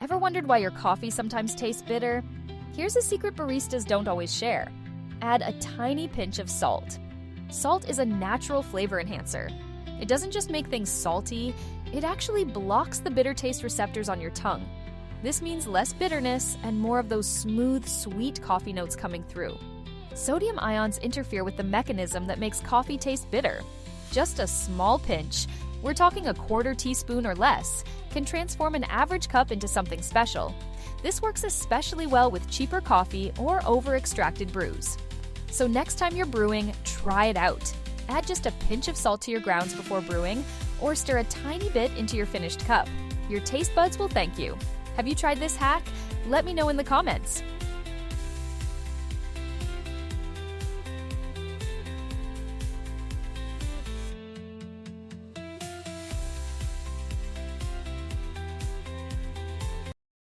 Ever wondered why your coffee sometimes tastes bitter? Here's a secret baristas don't always share. Add a tiny pinch of salt. Salt is a natural flavor enhancer. It doesn't just make things salty, it actually blocks the bitter taste receptors on your tongue. This means less bitterness and more of those smooth, sweet coffee notes coming through. Sodium ions interfere with the mechanism that makes coffee taste bitter. Just a small pinch, we're talking a quarter teaspoon or less, can transform an average cup into something special. This works especially well with cheaper coffee or over-extracted brews. So next time you're brewing, try it out. Add just a pinch of salt to your grounds before brewing, or stir a tiny bit into your finished cup. Your taste buds will thank you. Have you tried this hack? Let me know in the comments.